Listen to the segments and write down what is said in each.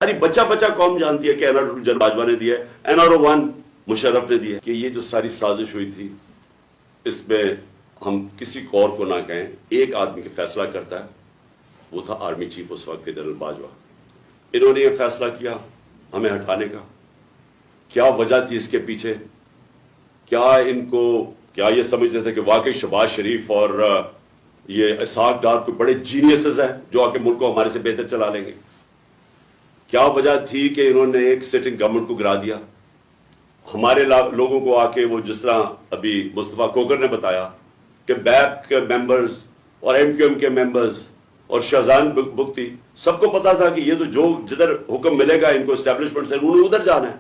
ساری بچہ بچہ قوم جانتی ہے کہ NR2 جنرل باجوہ نے دیا ہے، NR01 مشرف نے دیا ہے. کہ یہ جو ساری سازش ہوئی تھی اس میں ہم کسی اور کو نہ کہیں، ایک آدمی کے فیصلہ کرتا ہے، وہ تھا آرمی چیف اس وقت کے جنرل باجوہ. انہوں نے یہ فیصلہ کیا ہمیں ہٹانے کا. کیا وجہ تھی اس کے پیچھے؟ کیا یہ سمجھتے تھے کہ واقعی شہباز شریف اور یہ اسحاق ڈار کوئی بڑے جینیسز ہیں جو آ کے ملک کو ہمارے سے بہتر چلا لیں گے؟ کیا وجہ تھی کہ انہوں نے ایک سٹنگ گورنمنٹ کو گرا دیا؟ ہمارے لوگوں کو آ کے وہ جس طرح ابھی مصطفیٰ کوکر نے بتایا کہ بیپ کے ممبرز اور MQM کے ممبرز اور شہزان بگٹی سب کو پتا تھا کہ یہ تو جدھر حکم ملے گا ان کو اسٹیبلشمنٹ سے انہوں نے ادھر جانا ہے،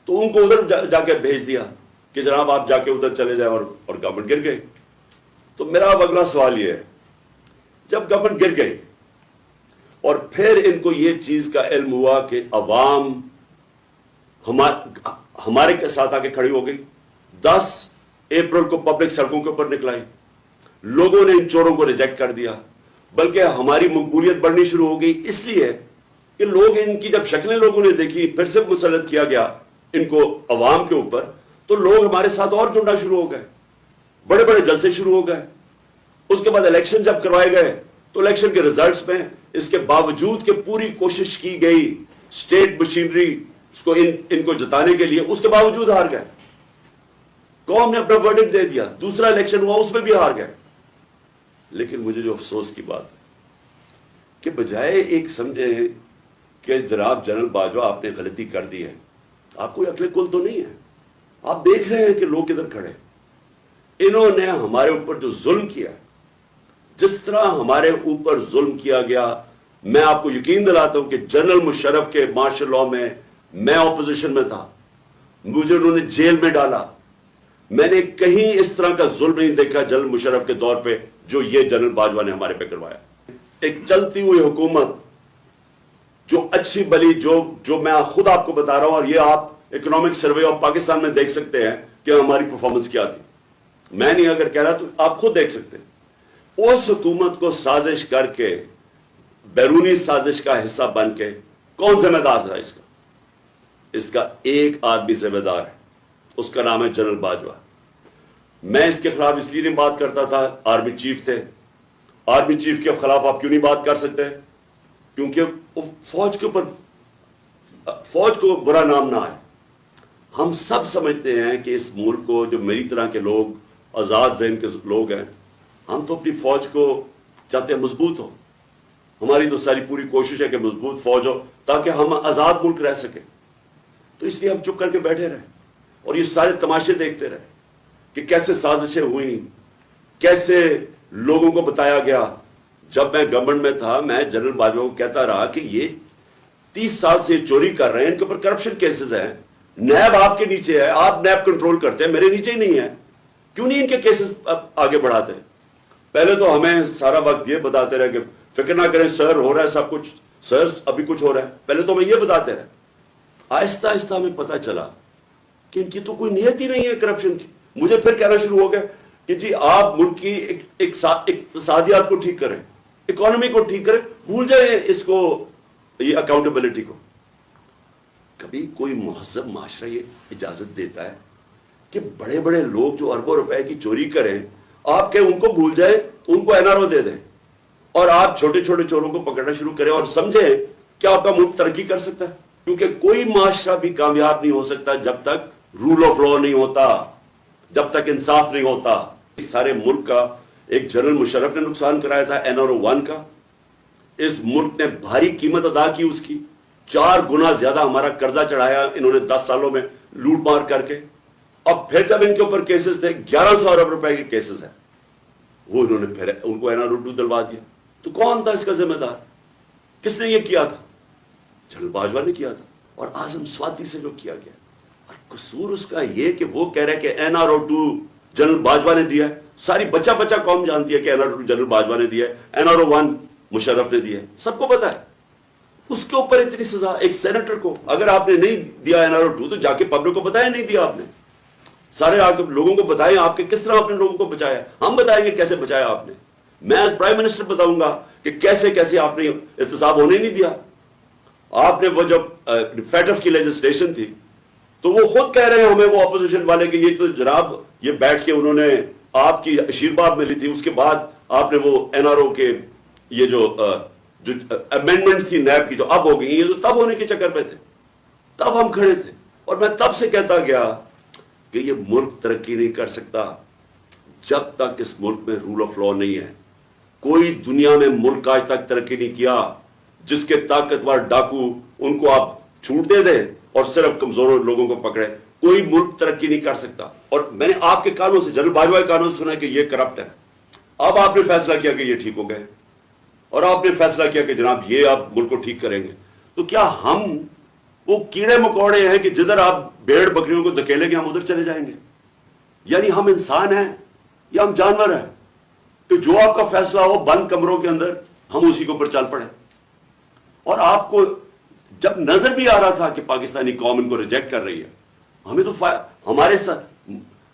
تو ان کو ادھر جا کے بھیج دیا کہ جناب آپ جا کے ادھر چلے جائیں، اور گورنمنٹ گر گئی. تو میرا اب اگلا سوال یہ ہے، جب گورنمنٹ گر گئی اور پھر ان کو یہ چیز کا علم ہوا کہ عوام ہمارے ساتھ آ کے کھڑی ہو گئی، 10 اپریل کو پبلک سڑکوں کے اوپر نکلائی، لوگوں نے ان چوروں کو ریجیکٹ کر دیا، بلکہ ہماری مقبولیت بڑھنی شروع ہو گئی اس لیے کہ لوگ ان کی جب شکلیں لوگوں نے دیکھی، پھر سے مسلط کیا گیا ان کو عوام کے اوپر، تو لوگ ہمارے ساتھ اور جڑنا شروع ہو گئے، بڑے بڑے جلسے شروع ہو گئے. اس کے بعد الیکشن جب کروائے گئے تو الیکشن کے ریزلٹس میں اس کے باوجود کہ پوری کوشش کی گئی اسٹیٹ مشینری اس کو ان کو جتانے کے لیے، اس کے باوجود ہار گئے. قوم نے اپنا ورڈکٹ دے دیا، دوسرا الیکشن ہوا اس میں بھی ہار گئے. لیکن مجھے جو افسوس کی بات ہے کہ بجائے ایک سمجھے کہ جناب جنرل باجوہ آپ نے غلطی کر دی ہے، آپ کوئی عقل کل تو نہیں ہے، آپ دیکھ رہے ہیں کہ لوگ کدھر کھڑے. انہوں نے ہمارے اوپر جو ظلم کیا، جس طرح ہمارے اوپر ظلم کیا گیا، میں آپ کو یقین دلاتا ہوں کہ جنرل مشرف کے مارشل لاء میں میں اپوزیشن میں تھا، مجھے انہوں نے جیل میں ڈالا. میں نے کہیں اس طرح کا ظلم نہیں دیکھا جنرل مشرف کے دور پہ جو یہ جنرل باجوہ نے ہمارے پہ کروایا. ایک چلتی ہوئی حکومت جو اچھی بلی جو میں خود آپ کو بتا رہا ہوں، اور یہ آپ اکنامک سروے آف پاکستان میں دیکھ سکتے ہیں کہ ہماری پرفارمنس کیا تھی. میں نہیں اگر کہہ رہا تو آپ خود دیکھ سکتے ہیں. اس حکومت کو سازش کر کے، بیرونی سازش کا حصہ بن کے، کون ذمہ دار تھا اس کا ایک آدمی ذمہ دار ہے، اس کا نام ہے جنرل باجوہ. میں اس کے خلاف اس لیے نہیں بات کرتا تھا، آرمی چیف تھے. آرمی چیف کے خلاف آپ کیوں نہیں بات کر سکتے؟ کیونکہ فوج کے اوپر فوج کو برا نام نہ آئے. ہم سب سمجھتے ہیں کہ اس ملک کو، جو میری طرح کے لوگ آزاد ذہن کے لوگ ہیں، ہم تو اپنی فوج کو چاہتے ہیں مضبوط ہو. ہماری تو ساری پوری کوشش ہے کہ مضبوط فوج ہو تاکہ ہم آزاد ملک رہ سکیں. تو اس لیے ہم چپ کر کے بیٹھے رہے اور یہ سارے تماشے دیکھتے رہے کہ کیسے سازشیں ہوئیں، کیسے لوگوں کو بتایا گیا. جب میں گورنمنٹ میں تھا، میں جنرل باجوہ کو کہتا رہا کہ یہ 30 سال سے چوری کر رہے ہیں، ان کے اوپر کرپشن کیسز ہیں، نیب آپ کے نیچے ہے، آپ نیب کنٹرول کرتے ہیں، میرے نیچے ہی نہیں ہے، کیوں نہیں ان کے کیسز آگے بڑھاتے؟ پہلے تو ہمیں سارا وقت یہ بتاتے رہے کہ فکر نہ کریں سر، ہو رہا ہے سب کچھ، سر ابھی کچھ ہو رہا ہے. پہلے تو ہمیں یہ بتاتے رہے. آہستہ آہستہ ہمیں پتہ چلا کہ ان کی تو کوئی نیت ہی نہیں ہے کرپشن کی. مجھے پھر کہنا شروع ہو گیا کہ جی آپ ملک کی اقتصادیات کو ٹھیک کریں، اکانومی کو ٹھیک کریں، بھول جائیں اس کو، یہ اکاؤنٹیبلٹی کو. کبھی کوئی مہذب معاشرہ یہ اجازت دیتا ہے کہ بڑے بڑے لوگ جو اربوں روپے کی چوری کریں، آپ کہ ان کو بھول جائیں، ان کو NRO دے دیں، اور آپ چھوٹے چھوٹے چوروں کو پکڑنا شروع کریں اور سمجھیں کہ آپ کا ملک ترقی کر سکتا ہے؟ کیونکہ کوئی معاشرہ بھی کامیاب نہیں ہو سکتا جب تک رول آف لا نہیں ہوتا، جب تک انصاف نہیں ہوتا. اس سارے ملک کا ایک جنرل مشرف نے نقصان کرایا تھا NR01 کا. اس ملک نے بھاری قیمت ادا کی اس کی، 4 گنا زیادہ ہمارا قرضہ چڑھایا انہوں نے 10 سالوں میں لوٹ مار کر کے. اب پھر جب ان کے اوپر کیسز تھے، 1100 ارب روپے کے کیسز ہیں، وہ انہوں نے پھر ان کو NR2 دلوا دیا. تو کون تھا اس کا ذمہ دار؟ کس نے یہ کیا تھا؟ جنرل باجوہ نے کیا تھا، اور اعظم سواتی سے جو کیا گیا. اور قصور اس کا یہ کہ وہ کہہ رہے کہ NR2 جنرل باجوہ نے دیا ہے. ساری بچہ بچہ قوم جانتی ہے کہ NR2 جنرل باجوہ نے دیا ہے، NR01 مشرف نے دیا ہے، سب کو پتا ہے. اس کے اوپر اتنی سزا ایک سینیٹر کو، اگر آپ نے نہیں دیا NR2 تو جا کے پبلک کو بتائیں نہیں دیا آپ نے، سارے لوگوں کو بتائیں آپ کے کس طرح آپ نے لوگوں کو بچایا. ہم بتائیں گے کیسے بچایا آپ نے. میں ایز پرائم منسٹر بتاؤں گا کہ کیسے کیسے آپ نے احتساب ہونے نہیں دیا. آپ نے وہ جب فیٹف کی لیجسلیشن تھی تو وہ خود کہہ رہے ہیں ہمیں وہ اپوزیشن والے کہ یہ تو جناب یہ بیٹھ کے انہوں نے آپ کی آشیرواد ملی تھی، اس کے بعد آپ نے وہ این آر او کے یہ جو امینڈمنٹ تھی نیب کی جو اب ہو گئی، یہ تو تب ہونے کے چکر میں تھے، تب ہم کھڑے تھے اور میں تب سے کہتا گیا کہ یہ ملک ترقی نہیں کر سکتا جب تک اس ملک میں رول آف لا نہیں ہے۔ کوئی دنیا میں ملک آج تک ترقی نہیں کیا جس کے طاقتور ڈاکو ان کو آپ چھوٹ دے دیں اور صرف کمزور لوگوں کو پکڑے، کوئی ملک ترقی نہیں کر سکتا۔ اور میں نے آپ کے کانوں سے، جنرل باجوہ کے کانوں سے سنا کہ یہ کرپٹ ہے، اب آپ نے فیصلہ کیا کہ یہ ٹھیک ہو گئے اور آپ نے فیصلہ کیا کہ جناب یہ آپ ملک کو ٹھیک کریں گے، تو کیا ہم وہ کیڑے مکوڑے ہیں کہ جدھر آپ بھیڑ بکریوں کو دھکیلیں گے ہم ادھر چلے جائیں گے؟ یعنی ہم انسان ہیں یا ہم جانور ہیں کہ جو آپ کا فیصلہ ہو بند کمروں کے اندر ہم اسی کے اوپر چل پڑے؟ اور آپ کو جب نظر بھی آ رہا تھا کہ پاکستانی قوم ان کو ریجیکٹ کر رہی ہے، ہمیں تو ہمارے ساتھ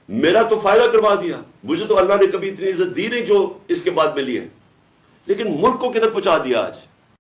میرا تو فائدہ کروا دیا، مجھے تو اللہ نے کبھی اتنی عزت دی نہیں جو اس کے بعد ملی ہے، لیکن ملک کو کدھر پہنچا دیا آج۔